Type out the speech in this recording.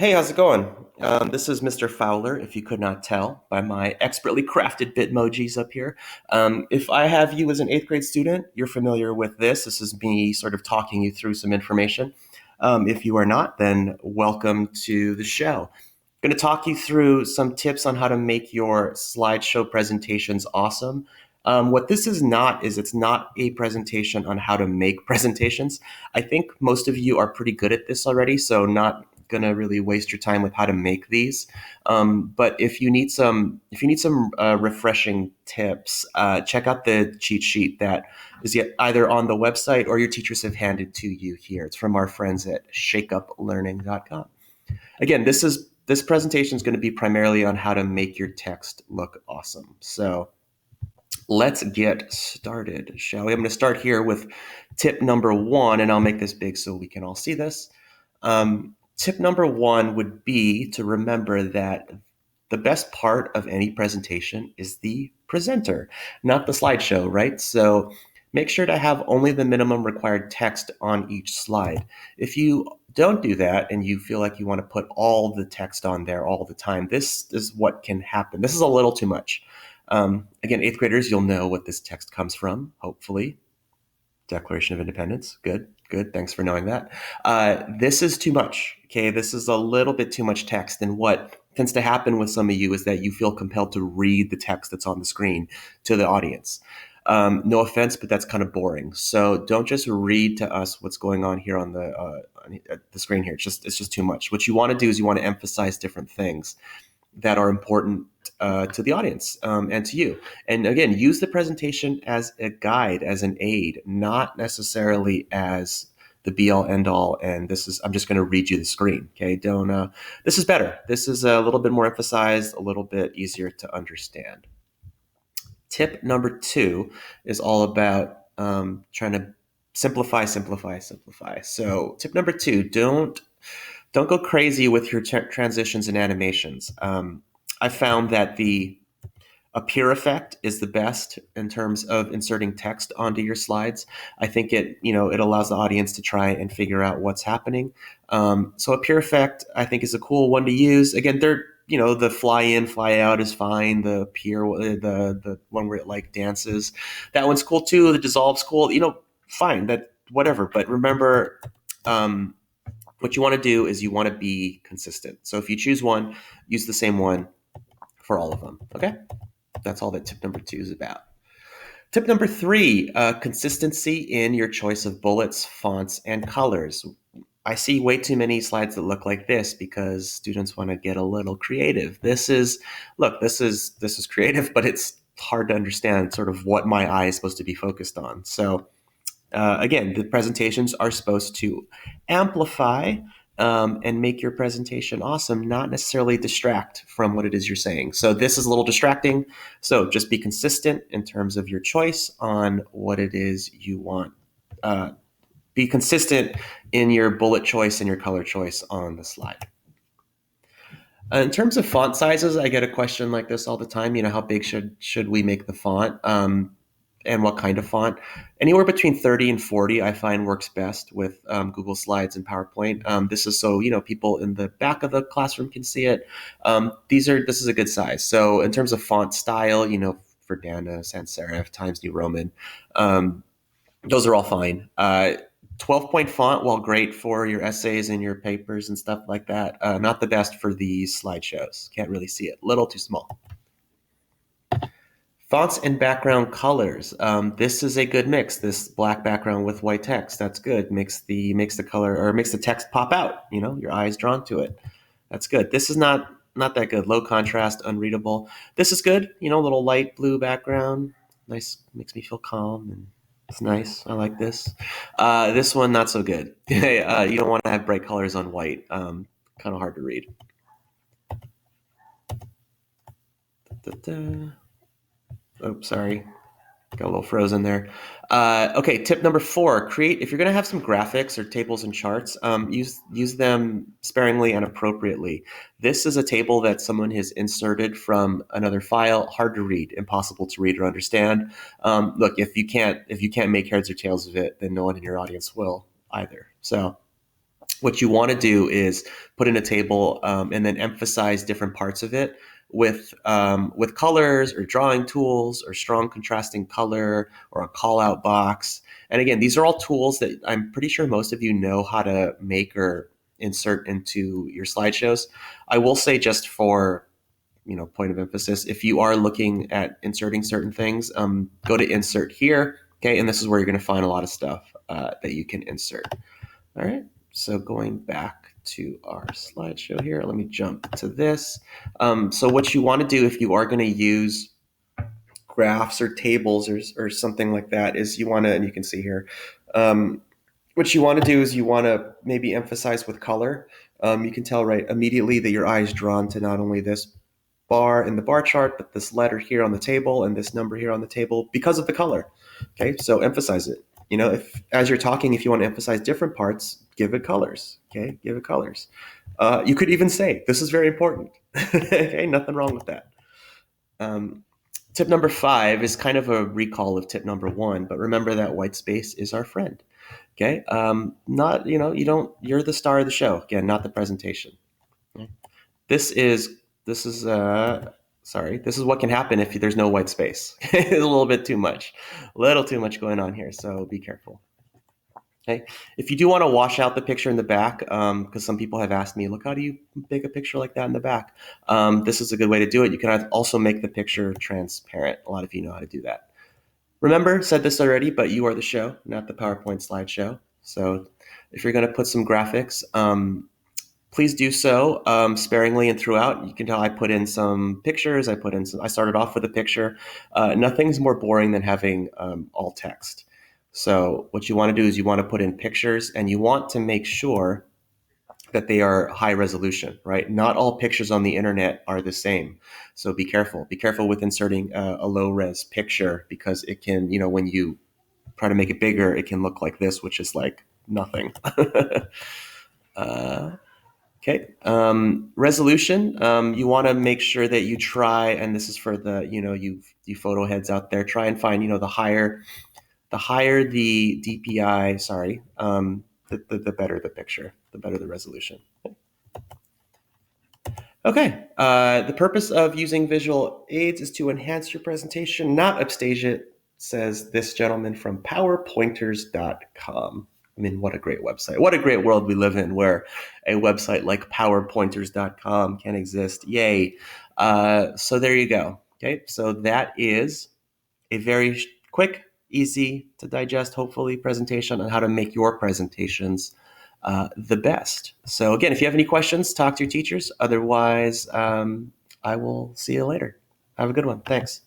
Hey, how's it going? This is Mr. Fowler, if you could not tell by my expertly crafted Bitmojis up here. If I have you as an eighth grade student, you're familiar with this. This is me sort of talking you through some information. If you are not, then welcome to the show. I'm going to talk you through some tips on how to make your slideshow presentations awesome. What this is not is it's not a presentation on how to make presentations. I think most of you are pretty good at this already, so not going to really waste your time with how to make these. But if you need some refreshing tips, check out the cheat sheet that is either on the website or your teachers have handed to you here. It's from our friends at shakeuplearning.com. Again, this presentation is going to be primarily on how to make your text look awesome. So let's get started, shall we? I'm going to start here with tip number one, and I'll make this big so we can all see this. Tip number one would be to remember that the best part of any presentation is the presenter, not the slideshow, right? So make sure to have only the minimum required text on each slide. If you don't do that and you feel like you want to put all the text on there all the time, this is what can happen. This is a little too much. Again, eighth graders, you'll know what this text comes from, hopefully. Declaration of Independence. Good, good. Thanks for knowing that. This is too much. Okay, this is a little bit too much text. And what tends to happen with some of you is that you feel compelled to read the text that's on the screen to the audience. No offense, but that's kind of boring. So don't just read to us what's going on here on the screen here. It's just too much. What you want to do is you want to emphasize different things that are important to the audience and to you. And again, use the presentation as a guide, as an aid, not necessarily as the be all end all. And I'm just going to read you the screen. Okay. This is better. This is a little bit more emphasized, a little bit easier to understand. Tip number two is all about trying to simplify. So tip number two, don't go crazy with your transitions and animations. I found that the appear effect is the best in terms of inserting text onto your slides. I think it allows the audience to try and figure out what's happening. So appear effect, I think, is a cool one to use. Again, the fly in, fly out is fine. The appear, the one where it like dances, that one's cool too. The dissolve's cool. Fine, that whatever. But remember, what you want to do is you want to be consistent. So if you choose one, use the same one for all of them. Okay? That's all that tip number two is about. Tip number three, consistency in your choice of bullets, fonts, and colors. I see way too many slides that look like this because students want to get a little creative. This is creative, but it's hard to understand sort of what my eye is supposed to be focused on. So again, the presentations are supposed to amplify and make your presentation awesome, not necessarily distract from what it is you're saying. So this is a little distracting. So just be consistent in terms of your choice on what it is you want. Be consistent in your bullet choice and your color choice on the slide. In terms of font sizes, I get a question like this all the time. How big should we make the font? And what kind of font? Anywhere between 30 and 40, I find works best with Google Slides and PowerPoint. This is so people in the back of the classroom can see it. This is a good size. So in terms of font style, Verdana, Sans Serif, Times New Roman, those are all fine. 12-point font, while great for your essays and your papers and stuff like that, not the best for these slideshows. Can't really see it. Little too small. Fonts and background colors. This is a good mix. This black background with white text. That's good. Makes the color or makes the text pop out. Your eyes drawn to it. That's good. This is not that good. Low contrast, unreadable. This is good. Little light blue background. Nice. Makes me feel calm and it's nice. I like this. This one not so good. You don't want to have bright colors on white. Kind of hard to read. Oh, sorry. Got a little frozen there. Okay, tip number four, if you're going to have some graphics or tables and charts, use them sparingly and appropriately. This is a table that someone has inserted from another file, hard to read, impossible to read or understand. Look, if you can't make heads or tails of it, then no one in your audience will either. So what you want to do is put in a table and then emphasize different parts of it with colors or drawing tools or strong contrasting color or a call out box. And again, these are all tools that I'm pretty sure most of you know how to make or insert into your slideshows. I will say, just for point of emphasis, if you are looking at inserting certain things, go to insert here. Okay, and this is where you're going to find a lot of stuff that you can insert. All right, so going back to our slideshow here, let me jump to this. So what you want to do if you are going to use graphs or tables or something like that is you want to, and you can see here, what you want to do is you want to maybe emphasize with color. You can tell right immediately that your eye is drawn to not only this bar in the bar chart, but this letter here on the table and this number here on the table because of the color. Okay, so emphasize it. If as you're talking, if you want to emphasize different parts, give it colors. Okay, give it colors. You could even say, this is very important. Okay, nothing wrong with that. Tip number 5 is kind of a recall of tip number 1, but remember that white space is our friend. Okay, not, you're the star of the show. Again, not the presentation. Okay? This is what can happen if there's no white space. It's a little bit too much, going on here. So be careful. Okay. If you do want to wash out the picture in the back, because some people have asked me, look, how do you make a picture like that in the back? This is a good way to do it. You can also make the picture transparent. A lot of you know how to do that. Remember, said this already, but you are the show, not the PowerPoint slideshow. So if you're going to put some graphics, please do so sparingly and throughout. You can tell I put in some pictures. I started off with a picture. Nothing's more boring than having all text. So what you want to do is you want to put in pictures, and you want to make sure that they are high resolution, right? Not all pictures on the internet are the same. So be careful. Be careful with inserting a low res picture, because it can, when you try to make it bigger, it can look like this, which is like nothing. Okay. Resolution. You want to make sure that you try, and this is for the, you photo heads out there, try and find, the higher the DPI, the better the picture, the better the resolution. Okay. The purpose of using visual aids is to enhance your presentation, not upstage it, says this gentleman from powerpointers.com. I mean, what a great website. What a great world we live in, where a website like powerpointers.com can exist. Yay. So there you go. Okay. So that is a very quick, easy to digest, hopefully, presentation on how to make your presentations the best. So again, if you have any questions, talk to your teachers. Otherwise, I will see you later. Have a good one. Thanks.